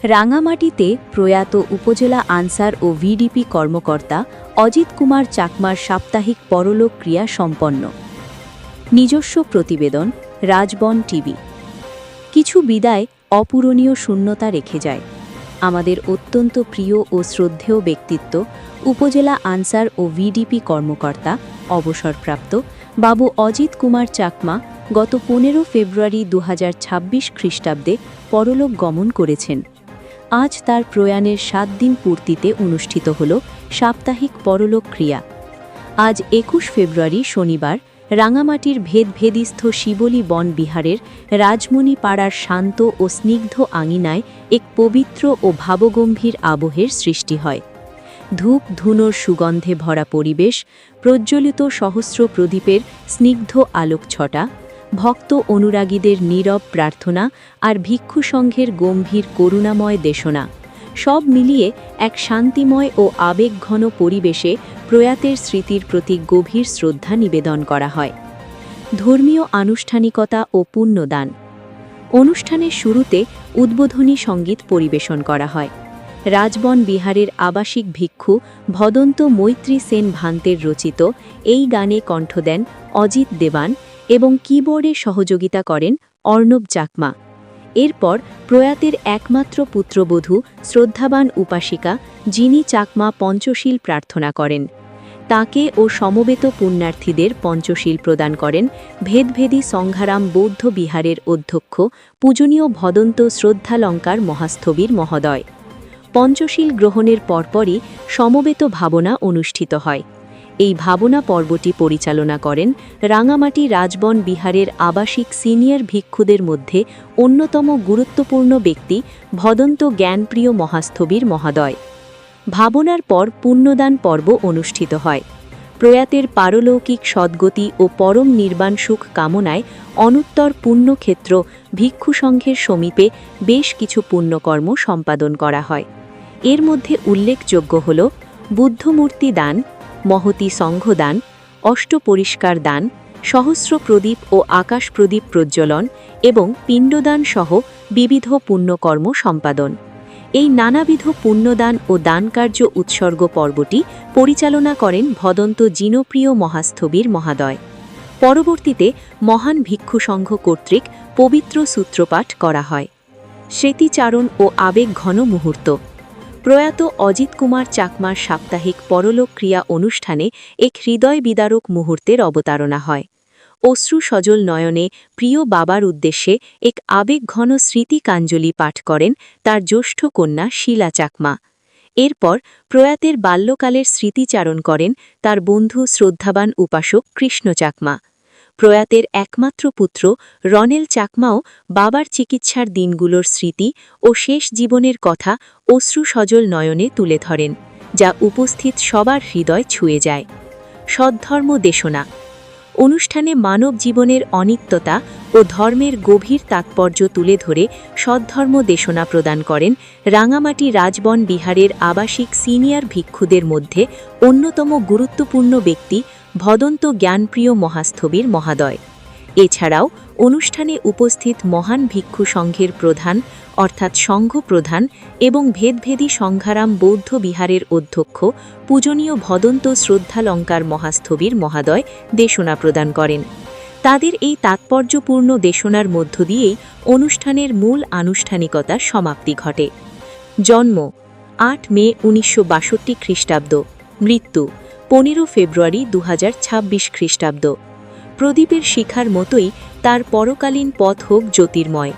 রাঙামাটিতে প্রয়াত উপজেলা আনসার ও ভিডিপি কর্মকর্তা অজিত কুমার চাকমার সাপ্তাহিক পরলোক ক্রিয়া সম্পন্ন। নিজস্ব প্রতিবেদন, রাজবন টিভি। কিছু বিদায় অপূরণীয় শূন্যতা রেখে যায়। আমাদের অত্যন্ত প্রিয় ও শ্রদ্ধেয় ব্যক্তিত্ব উপজেলা আনসার ও ভিডিপি কর্মকর্তা অবসরপ্রাপ্ত বাবু অজিত কুমার চাকমা গত 15 ফেব্রুয়ারি 2026 খ্রিস্টাব্দে পরলোক গমন করেছেন। আজ তার প্রয়াণের 7 দিন পূর্তিতে অনুষ্ঠিত হল সাপ্তাহিক পরলোক ক্রিয়া। আজ 21 ফেব্রুয়ারি শনিবার রাঙামাটির ভেদভেদিস্থ শিবলী বন বিহারের রাজমণি পাড়ার শান্ত ও স্নিগ্ধ আঙিনায় এক পবিত্র ও ভাবগম্ভীর আবহের সৃষ্টি হয়। ধূপ ধুনোর সুগন্ধে ভরা পরিবেশ, প্রজ্বলিত সহস্র প্রদীপের স্নিগ্ধ আলোকছটা, ভক্ত অনুরাগীদের নীরব প্রার্থনা আর ভিক্ষু সংঘের গম্ভীর করুণাময় দেশনা, সব মিলিয়ে এক শান্তিময় ও আবেগঘন পরিবেশে প্রয়াতের স্মৃতির প্রতি গভীর শ্রদ্ধা নিবেদন করা হয়। ধর্মীয় আনুষ্ঠানিকতা ও পুণ্যদান। অনুষ্ঠানের শুরুতে উদ্বোধনী সঙ্গীত পরিবেশন করা হয়। রাজবন বিহারের আবাসিক ভিক্ষু ভদন্ত মৈত্রী সেন ভান্তের রচিত এই গানে কণ্ঠ দেন অজিত দেবান এবং কিবোর্ডে সহযোগিতা করেন অর্ণব চাকমা। এরপর প্রয়াতের একমাত্র পুত্রবধূ শ্রদ্ধাবান উপাসিকা যিনি চাকমা পঞ্চশীল প্রার্থনা করেন। তাকে ও সমবেত পুণ্যার্থীদের পঞ্চশীল প্রদান করেন ভেদভেদী সংঘারাম বৌদ্ধ বিহারের অধ্যক্ষ পূজনীয় ভদন্ত শ্রদ্ধালঙ্কার মহাস্থবির মহোদয়। পঞ্চশীল গ্রহণের পরপরই সমবেত ভাবনা অনুষ্ঠিত হয়। এই ভাবনা পর্বটি পরিচালনা করেন রাঙামাটি রাজবন বিহারের আবাসিক সিনিয়র ভিক্ষুদের মধ্যে অন্যতম গুরুত্বপূর্ণ ব্যক্তি ভদন্ত জ্ঞানপ্রিয় মহাস্থবির মহোদয়। ভাবনার পর পুণ্যদান পর্ব অনুষ্ঠিত হয়। প্রয়াতের পারলৌকিক সদ্গতি ও পরম নির্বাণ সুখ কামনায় অনুত্তর পুণ্যক্ষেত্র ভিক্ষু সংঘের সমীপে বেশ কিছু পুণ্যকর্ম সম্পাদন করা হয়। এর মধ্যে উল্লেখযোগ্য হল বুদ্ধমূর্তি দান, মহতি সংঘদান, অষ্টপরিষ্কার দান, সহস্র প্রদীপ ও আকাশ প্রদীপ প্রজ্বলন এবং পিণ্ডদান সহ বিবিধ পুণ্যকর্ম সম্পাদন। এই নানাবিধ পুণ্যদান ও দানকার্য উৎসর্গ পর্বটি পরিচালনা করেন ভদন্ত জিনপ্রিয় মহাস্থবির মহোদয়। পরবর্তীতে মহান ভিক্ষু সংঘ কর্তৃক পবিত্র সূত্রপাঠ করা হয়। স্মৃতিচারণ ও আবেগঘন মুহূর্ত। প্রয়াত অজিত কুমার চাকমার সাপ্তাহিক পরলোক ক্রিয়া অনুষ্ঠানে এক হৃদয় বিদারক মুহূর্তের অবতারণা হয়। অশ্রু সজল নয়নে প্রিয় বাবার উদ্দেশ্যে এক আবেগঘন স্মৃতিকাঞ্জলি পাঠ করেন তার জ্যেষ্ঠ কন্যা শীলা চাকমা। এরপর প্রয়াতের বাল্যকালের স্মৃতিচারণ করেন তার বন্ধু শ্রদ্ধাবান উপাসক কৃষ্ণ চাকমা। প্রয়াতের একমাত্র পুত্র রনেল চাকমাও বাবার চিকিৎসার দিনগুলোর স্মৃতি ও শেষ জীবনের কথা অশ্রু সজল নয়নে তুলে ধরেন, যা উপস্থিত সবার হৃদয় ছুঁয়ে যায়। সদ্ধর্ম দেশনা। অনুষ্ঠানে মানব জীবনের অনিত্যতা ও ধর্মের গভীর তাৎপর্য তুলে ধরে সদ্ধর্ম দেশনা প্রদান করেন রাঙামাটি রাজবন বিহারের আবাসিক সিনিয়র ভিক্ষুদের মধ্যে অন্যতম গুরুত্বপূর্ণ ব্যক্তি ভদন্ত জ্ঞানপ্রিয় মহাস্থবির মহোদয়। এছাড়াও অনুষ্ঠানে উপস্থিত মহান ভিক্ষু সংঘের প্রধান অর্থাৎ সংঘ প্রধান এবং ভেদভেদী সংঘারাম বৌদ্ধ বিহারের অধ্যক্ষ পূজনীয় ভদন্ত শ্রদ্ধালঙ্কার মহাস্থবির মহোদয় দেশনা প্রদান করেন। তাদের এই তাৎপর্যপূর্ণ দেশনার মধ্য দিয়েই অনুষ্ঠানের মূল আনুষ্ঠানিকতার সমাপ্তি ঘটে। জন্ম 8 মে 1962 খ্রিস্টাব্দ। মৃত্যু 15 ফেব্রুয়ারি 2026 খ্রিস্টাব্দ। প্রদীপের শিখার মতোই তার পরকালীন পথ হোক জ্যোতির্ময়।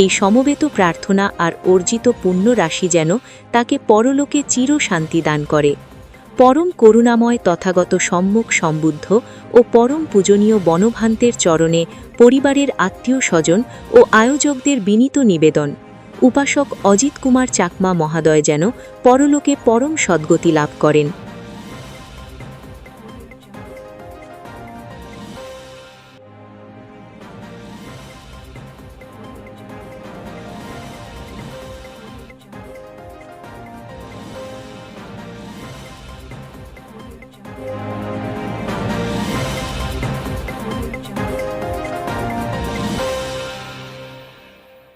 এই সমবেত প্রার্থনা আর অর্জিত পুণ্য রাশি যেন তাকে পরলোকে চির শান্তি দান করে। পরম করুণাময় তথাগত সম্মুখ সম্বুদ্ধ ও পরম পূজনীয় বনভান্তের চরণে পরিবারের আত্মীয় স্বজন ও আয়োজকদের বিনীত নিবেদন, উপাসক অজিত কুমার চাকমা মহোদয় যেন পরলোকে পরম সদ্গতি লাভ করেন।